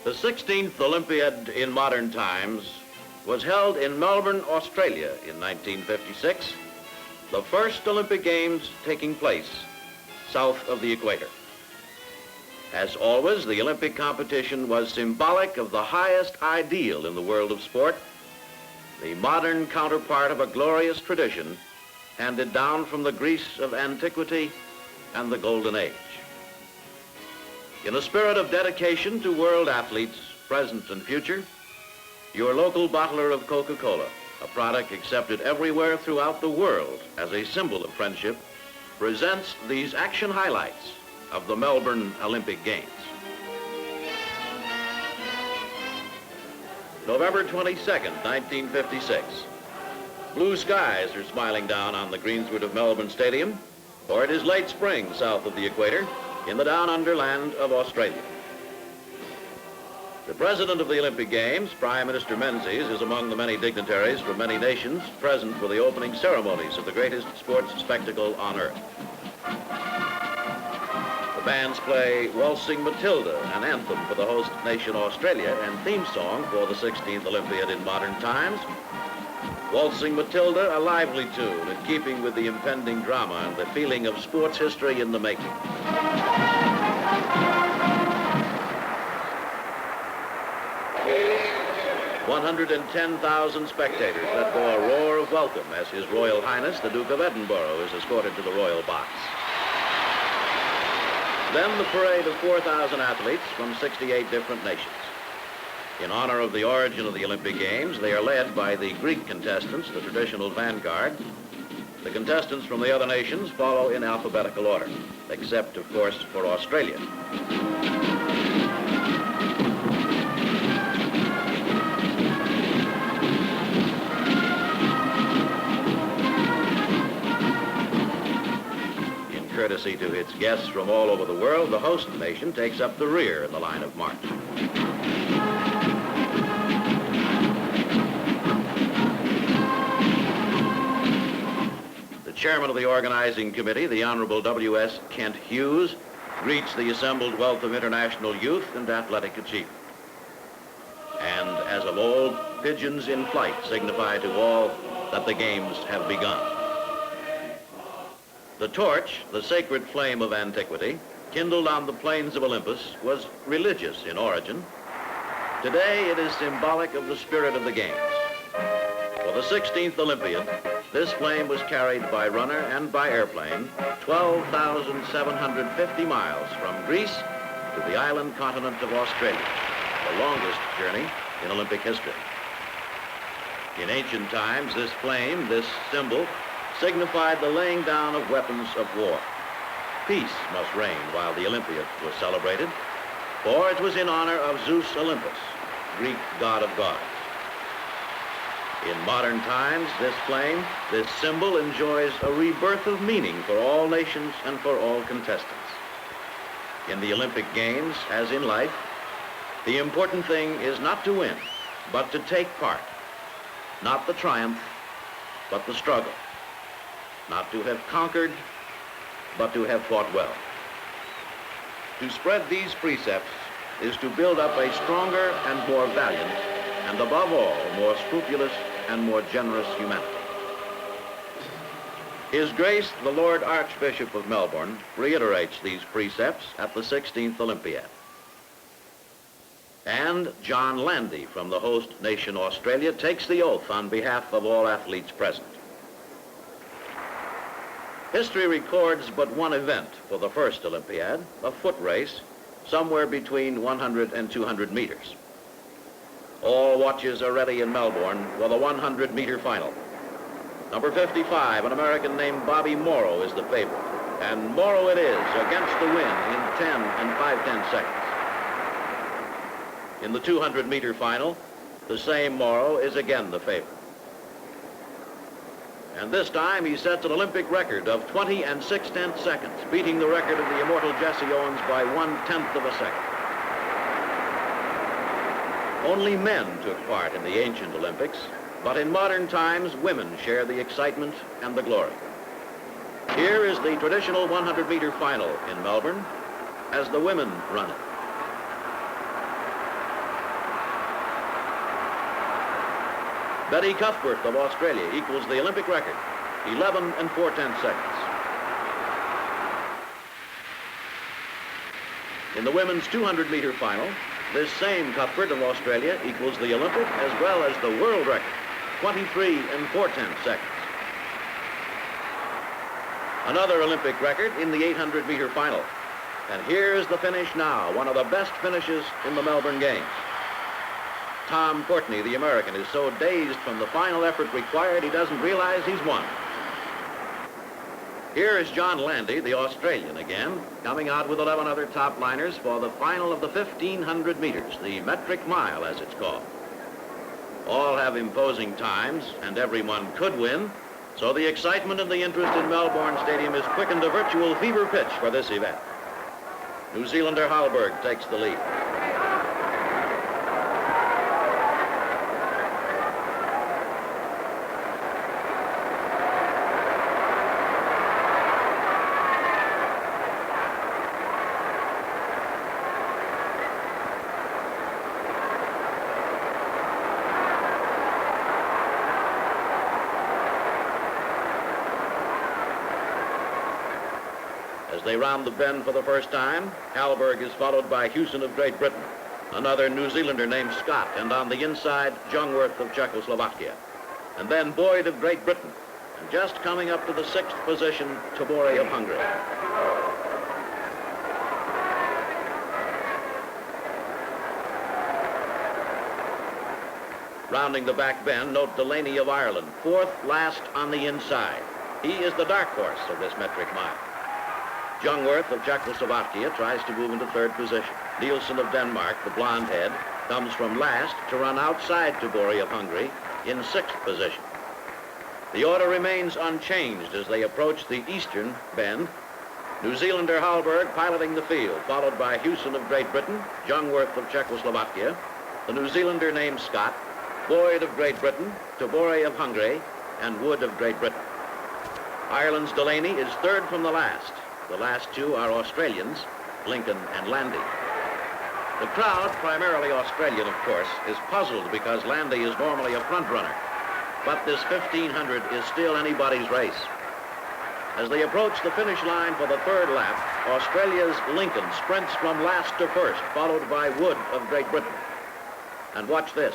The 16th Olympiad in modern times was held in Melbourne, Australia in 1956, the first Olympic Games taking place south of the equator. As always, the Olympic competition was symbolic of the highest ideal in the world of sport, the modern counterpart of a glorious tradition handed down from the Greece of antiquity and the Golden Age. In a spirit of dedication to world athletes, present and future, your local bottler of Coca-Cola, a product accepted everywhere throughout the world as a symbol of friendship, presents these action highlights of the Melbourne Olympic Games. November 22nd, 1956. Blue skies are smiling down on the greensward of Melbourne Stadium, for it is late spring south of the equator in the down-under land of Australia. The president of the Olympic Games, Prime Minister Menzies, is among the many dignitaries from many nations present for the opening ceremonies of the greatest sports spectacle on earth. The bands play Waltzing Matilda, an anthem for the host nation Australia and theme song for the 16th Olympiad in modern times. Waltzing Matilda, a lively tune in keeping with the impending drama and the feeling of sports history in the making. 110,000 spectators let go a roar of welcome as His Royal Highness, the Duke of Edinburgh, is escorted to the royal box. Then the parade of 4,000 athletes from 68 different nations. In honor of the origin of the Olympic Games, they are led by the Greek contestants, the traditional vanguard. The contestants from the other nations follow in alphabetical order, except, of course, for Australia. Courtesy to its guests from all over the world, the host nation takes up the rear in the line of march. The chairman of the organizing committee, the Honorable W.S. Kent Hughes, greets the assembled wealth of international youth and athletic achievement. And as of old, pigeons in flight signify to all that the games have begun. The torch, the sacred flame of antiquity, kindled on the plains of Olympus, was religious in origin. Today, it is symbolic of the spirit of the Games. For the 16th Olympiad, this flame was carried by runner and by airplane 12,750 miles from Greece to the island continent of Australia, the longest journey in Olympic history. In ancient times, this flame, this symbol, signified the laying down of weapons of war. Peace must reign while the Olympiad was celebrated, for it was in honor of Zeus Olympus, Greek god of gods. In modern times, this flame, this symbol, enjoys a rebirth of meaning for all nations and for all contestants. In the Olympic Games, as in life, the important thing is not to win, but to take part. Not the triumph, but the struggle. Not to have conquered, but to have fought well. To spread these precepts is to build up a stronger and more valiant, and above all, more scrupulous and more generous humanity. His Grace, the Lord Archbishop of Melbourne, reiterates these precepts at the 16th Olympiad. And John Landy from the host nation Australia takes the oath on behalf of all athletes present. History records but one event for the first Olympiad, a foot race, somewhere between 100 and 200 meters. All watches are ready in Melbourne for the 100-meter final. Number 55, an American named Bobby Morrow, is the favorite. And Morrow it is, against the wind, in 10 and 5/10 seconds. In the 200-meter final, the same Morrow is again the favorite. And this time he sets an Olympic record of 20 and 6/10 seconds, beating the record of the immortal Jesse Owens by 1/10 of a second. Only men took part in the ancient Olympics, but in modern times, women share the excitement and the glory. Here is the traditional 100-meter final in Melbourne as the women run it. Betty Cuthbert of Australia equals the Olympic record, 11 and 4/10 seconds. In the women's 200-meter final, this same Cuthbert of Australia equals the Olympic as well as the world record, 23 and 4/10 seconds. Another Olympic record in the 800-meter final. And here's the finish now, one of the best finishes in the Melbourne Games. Tom Courtney, the American, is so dazed from the final effort required he doesn't realize he's won. Here is John Landy, the Australian again, coming out with 11 other top liners for the final of the 1,500 meters, the metric mile as it's called. All have imposing times and everyone could win, so the excitement and the interest in Melbourne Stadium is quickened to virtual fever pitch for this event. New Zealander Hallberg takes the lead. As they round the bend for the first time, Hallberg is followed by Hewson of Great Britain, another New Zealander named Scott, and on the inside, Jungwirth of Czechoslovakia, and then Boyd of Great Britain, and just coming up to the 6th position, Tabori of Hungary. Rounding the back bend, note Delaney of Ireland, 4th last on the inside. He is the dark horse of this metric mile. Jungwirth of Czechoslovakia tries to move into 3rd position. Nielsen of Denmark, the blonde head, comes from last to run outside Tabori of Hungary in 6th position. The order remains unchanged as they approach the eastern bend. New Zealander Hallberg piloting the field, followed by Hewson of Great Britain, Jungwirth of Czechoslovakia, the New Zealander named Scott, Boyd of Great Britain, Tabori of Hungary, and Wood of Great Britain. Ireland's Delaney is 3rd from the last. The last two are Australians, Lincoln and Landy. The crowd, primarily Australian of course, is puzzled because Landy is normally a front runner. But this 1,500 is still anybody's race. As they approach the finish line for the 3rd lap, Australia's Lincoln sprints from last to first, followed by Wood of Great Britain. And watch this,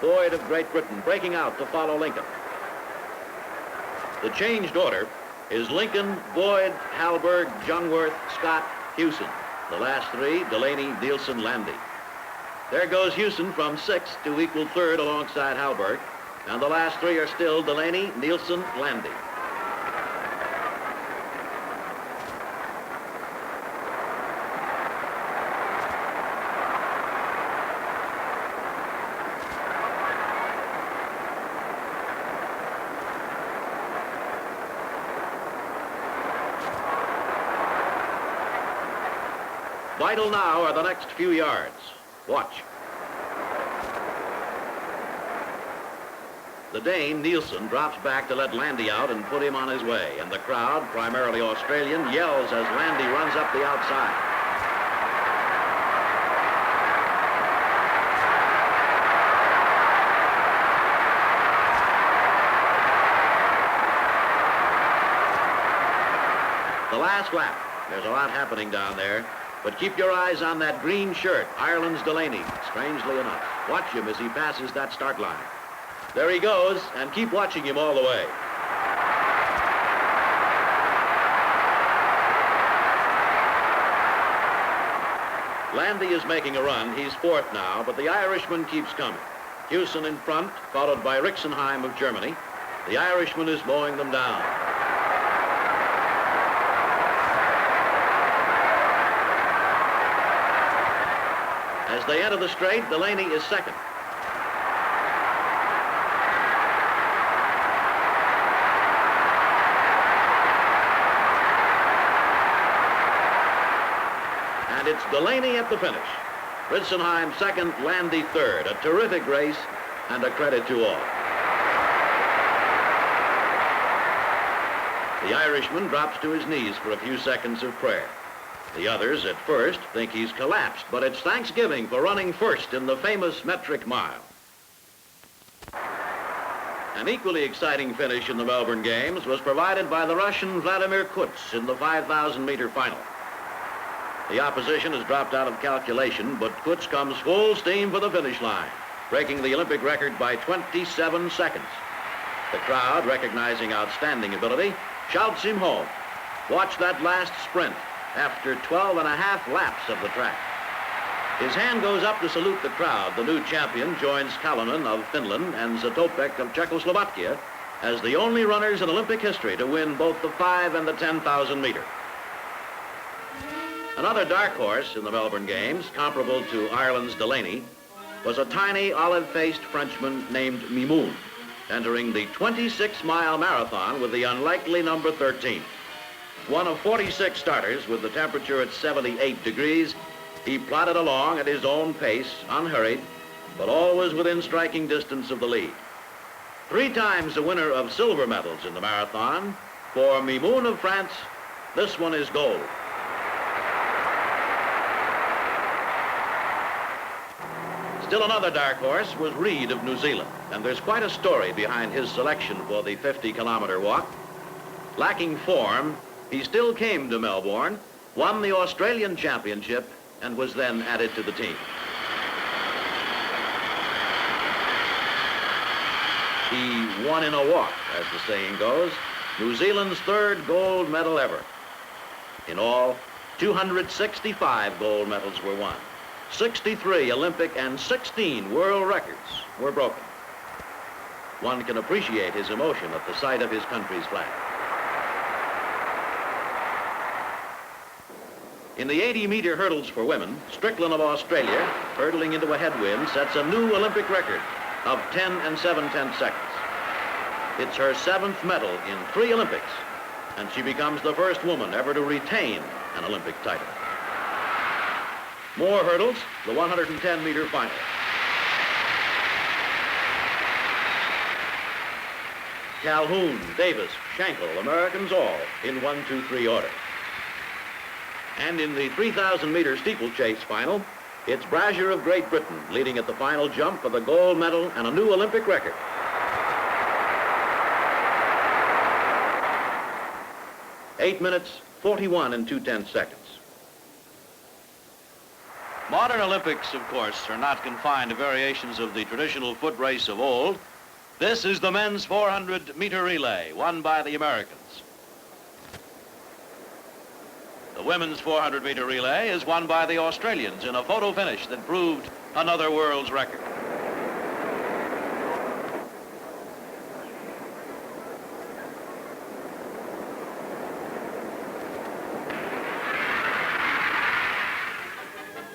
Boyd of Great Britain breaking out to follow Lincoln. The changed order is Lincoln, Boyd, Hallberg, Jungwirth, Scott, Hewson. The last three, Delaney, Nielsen, Landy. There goes Hewson from 6th to equal 3rd alongside Hallberg. And the last three are still Delaney, Nielsen, Landy. Vital now are the next few yards. Watch. The Dane, Nielsen, drops back to let Landy out and put him on his way. And the crowd, primarily Australian, yells as Landy runs up the outside. The last lap. There's a lot happening down there. But keep your eyes on that green shirt, Ireland's Delaney, strangely enough. Watch him as he passes that start line. There he goes, and keep watching him all the way. Landy is making a run. He's 4th now, but the Irishman keeps coming. Hewson in front, followed by Rixenheim of Germany. The Irishman is mowing them down. As they enter the straight, Delaney is 2nd. And it's Delaney at the finish. Rixenheim 2nd, Landy 3rd. A terrific race and a credit to all. The Irishman drops to his knees for a few seconds of prayer. The others, at first, think he's collapsed, but it's thanksgiving for running first in the famous metric mile. An equally exciting finish in the Melbourne Games was provided by the Russian Vladimir Kuts in the 5,000-meter final. The opposition has dropped out of calculation, but Kuts comes full steam for the finish line, breaking the Olympic record by 27 seconds. The crowd, recognizing outstanding ability, shouts him home. Watch that last sprint after 12 and a half laps of the track. His hand goes up to salute the crowd. The new champion joins Kalanen of Finland and Zatopek of Czechoslovakia as the only runners in Olympic history to win both the 5 and the 10,000 meter. Another dark horse in the Melbourne Games, comparable to Ireland's Delaney, was a tiny olive-faced Frenchman named Mimoun, entering the 26-mile marathon with the unlikely number 13. One of 46 starters with the temperature at 78 degrees, he plodded along at his own pace, unhurried, but always within striking distance of the lead. 3 times the winner of silver medals in the marathon, for Mimoun of France, this one is gold. Still another dark horse was Reid of New Zealand, and there's quite a story behind his selection for the 50-kilometer walk. Lacking form, he still came to Melbourne, won the Australian Championship, and was then added to the team. He won in a walk, as the saying goes, New Zealand's 3rd gold medal ever. In all, 265 gold medals were won. 63 Olympic and 16 world records were broken. One can appreciate his emotion at the sight of his country's flag. In the 80-meter hurdles for women, Strickland of Australia, hurdling into a headwind, sets a new Olympic record of 10 and 7/10 seconds. It's her 7th medal in 3 Olympics, and she becomes the first woman ever to retain an Olympic title. More hurdles, the 110-meter final. Calhoun, Davis, Schenkel, Americans all in 1-2-3 order. And in the 3,000-meter steeplechase final, it's Brazier of Great Britain leading at the final jump for the gold medal and a new Olympic record. Eight minutes, 41 and 2/10 seconds. Modern Olympics, of course, are not confined to variations of the traditional foot race of old. This is the men's 400-meter relay, won by the Americans. The women's 400-meter relay is won by the Australians in a photo finish that proved another world's record.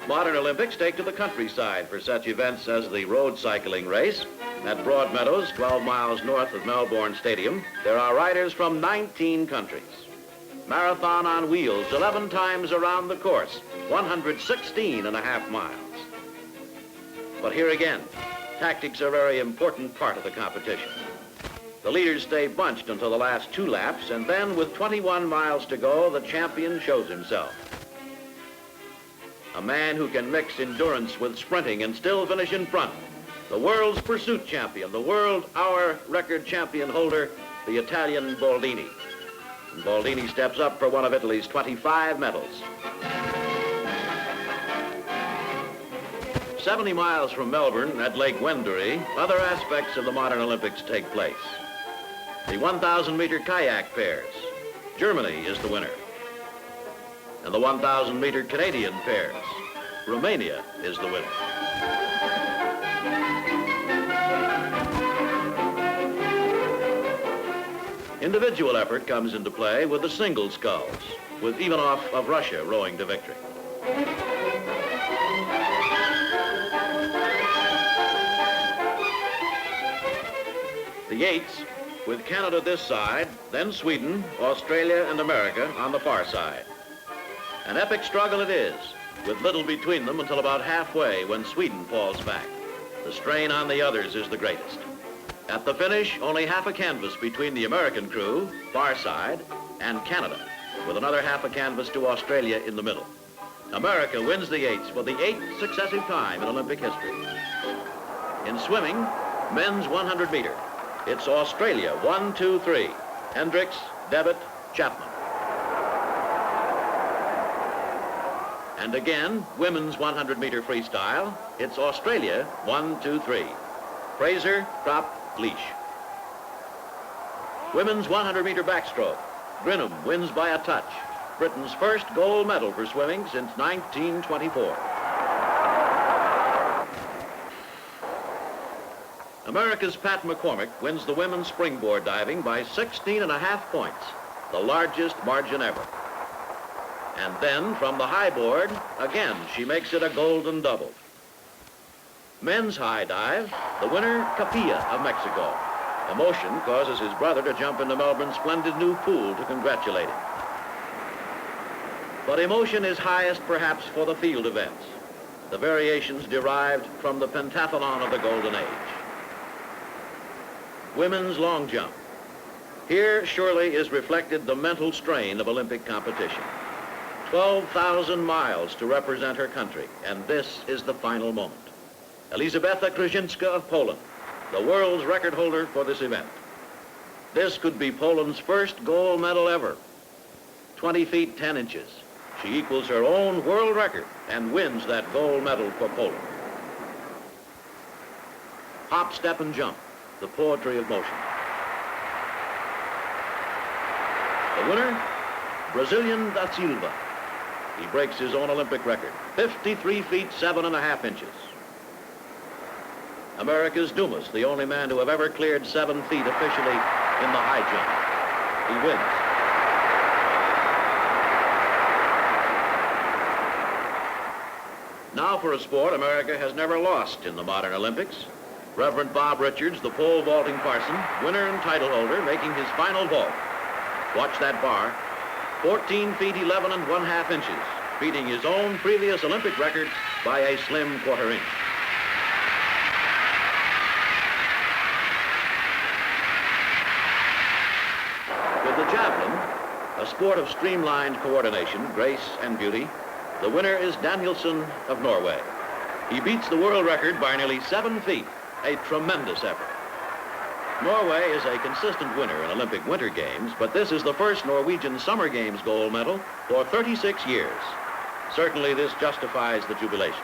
Modern Olympics take to the countryside for such events as the road cycling race. At Broadmeadows, 12 miles north of Melbourne Stadium, there are riders from 19 countries. Marathon on wheels, 11 times around the course, 116.5 miles. But here again, tactics are a very important part of the competition. The leaders stay bunched until the last 2 laps, and then with 21 miles to go, the champion shows himself. A man who can mix endurance with sprinting and still finish in front. The world's pursuit champion, the world hour record champion holder, the Italian Boldini. And Boldini steps up for one of Italy's 25 medals. 70 miles from Melbourne at Lake Wendouree, other aspects of the modern Olympics take place. The 1,000-meter kayak pairs. Germany is the winner. And the 1,000-meter Canadian pairs. Romania is the winner. Individual effort comes into play with the single sculls, with Ivanov of Russia rowing to victory. The Yates, with Canada this side, then Sweden, Australia, and America on the far side. An epic struggle it is, with little between them until about halfway when Sweden falls back. The strain on the others is the greatest. At the finish, only half a canvas between the American crew, far side, and Canada, with another half a canvas to Australia in the middle. America wins the Yates for the 8th successive time in Olympic history. In swimming, men's 100 meter. It's Australia, 1, 2, 3. Hendricks, Devitt, Chapman. And again, women's 100-meter freestyle. It's Australia, 1, 2, 3. Fraser, Crop, Leash. Women's 100-meter backstroke. Grinham wins by a touch. Britain's first gold medal for swimming since 1924. America's Pat McCormick wins the women's springboard diving by 16.5 points, the largest margin ever. And then from the high board, again, she makes it a golden double. Men's high dive, the winner, Capilla of Mexico. Emotion causes his brother to jump into Melbourne's splendid new pool to congratulate him. But emotion is highest perhaps for the field events, the variations derived from the pentathlon of the Golden Age. Women's long jump. Here surely is reflected the mental strain of Olympic competition. 12,000 miles to represent her country, and this is the final moment. Elizabeta Krzyzewska of Poland, the world's record holder for this event. This could be Poland's first gold medal ever. 20 feet 10 inches. She equals her own world record and wins that gold medal for Poland. Hop, step, and jump, the poetry of motion. The winner, Brazilian da Silva. He breaks his own Olympic record, 53 feet 7.5 inches. America's Dumas, the only man to have ever cleared 7 feet officially in the high jump. He wins. Now for a sport America has never lost in the modern Olympics. Reverend Bob Richards, the pole vaulting parson, winner and title holder, making his final vault. Watch that bar, 14 feet 11.5 inches, beating his own previous Olympic record by a slim quarter inch. With the javelin, a sport of streamlined coordination, grace, and beauty, the winner is Danielson of Norway. He beats the world record by nearly 7 feet, a tremendous effort. Norway is a consistent winner in Olympic Winter Games, but this is the first Norwegian Summer Games gold medal for 36 years. Certainly this justifies the jubilation.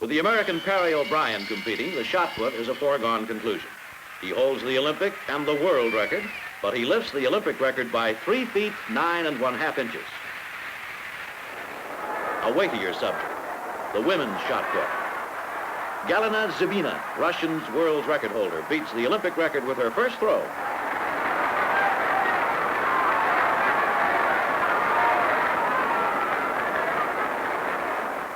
With the American Perry O'Brien competing, the shot put is a foregone conclusion. He holds the Olympic and the world record, but he lifts the Olympic record by 3 feet 9.5 inches. A weightier subject, the women's shot put. Galina Zybina, Russian's world record holder, beats the Olympic record with her first throw.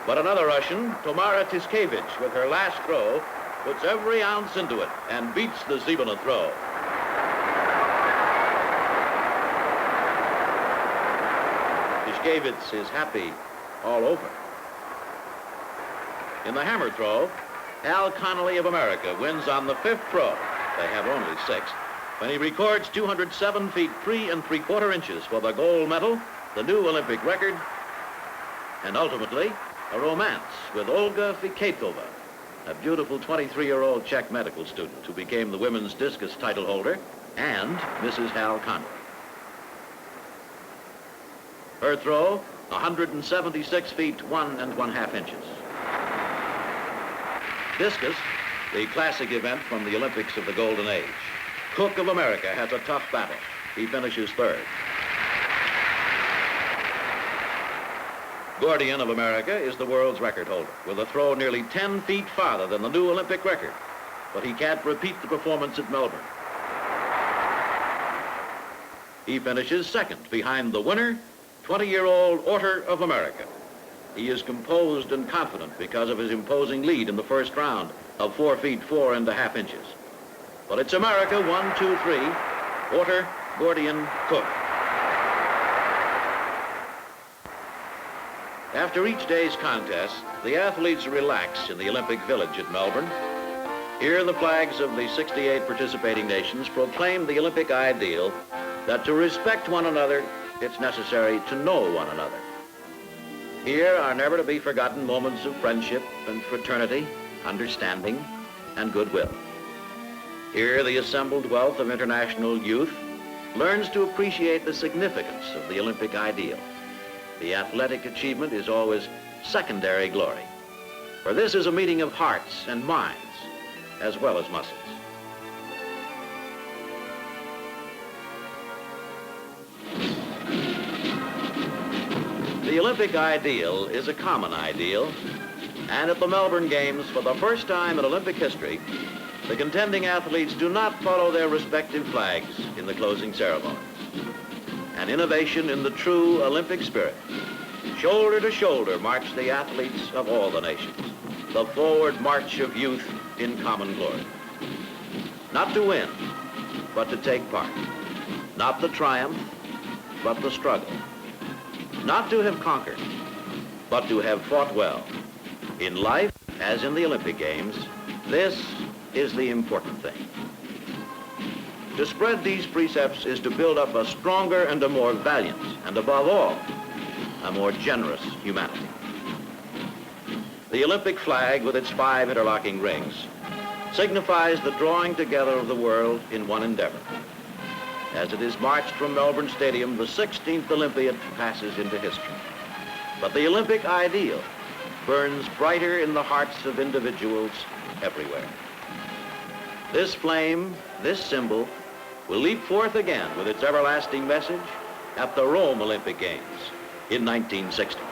But another Russian, Tamara Tiskevich, with her last throw, puts every ounce into it and beats the Zybina throw. Tiskevich is happy all over. In the hammer throw, Al Connolly of America wins on the 5th throw. They have only 6. When he records 207 feet 3.75 inches for the gold medal, the new Olympic record, and ultimately a romance with Olga Fiketova, a beautiful 23-year-old Czech medical student who became the women's discus title holder and Mrs. Hal Connolly. Her throw, 176 feet 1.5 inches. Discus, the classic event from the Olympics of the Golden Age. Cook of America has a tough battle. He finishes 3rd. Gordian of America is the world's record holder, with a throw nearly 10 feet farther than the new Olympic record. But he can't repeat the performance at Melbourne. He finishes 2nd behind the winner, 20-year-old Orter of America. He is composed and confident because of his imposing lead in the first round of 4 feet 4.5 inches. But it's America, 1, 2, 3, Orter, Gordian, Cook. After each day's contest, the athletes relax in the Olympic Village at Melbourne. Here the flags of the 68 participating nations proclaim the Olympic ideal that to respect one another, it's necessary to know one another. Here are never to be forgotten moments of friendship and fraternity, understanding, and goodwill. Here, the assembled wealth of international youth learns to appreciate the significance of the Olympic ideal. The athletic achievement is always secondary glory, for this is a meeting of hearts and minds as well as muscles. The Olympic ideal is a common ideal, and at the Melbourne Games, for the first time in Olympic history, the contending athletes do not follow their respective flags in the closing ceremonies. An innovation in the true Olympic spirit. Shoulder to shoulder march the athletes of all the nations, the forward march of youth in common glory. Not to win, but to take part. Not the triumph, but the struggle. Not to have conquered, but to have fought well. In life, as in the Olympic Games, this is the important thing. To spread these precepts is to build up a stronger and a more valiant, and above all, a more generous humanity. The Olympic flag, with its 5 interlocking rings, signifies the drawing together of the world in one endeavor. As it is marched from Melbourne Stadium, the 16th Olympiad passes into history. But the Olympic ideal burns brighter in the hearts of individuals everywhere. This flame, this symbol, will leap forth again with its everlasting message at the Rome Olympic Games in 1960.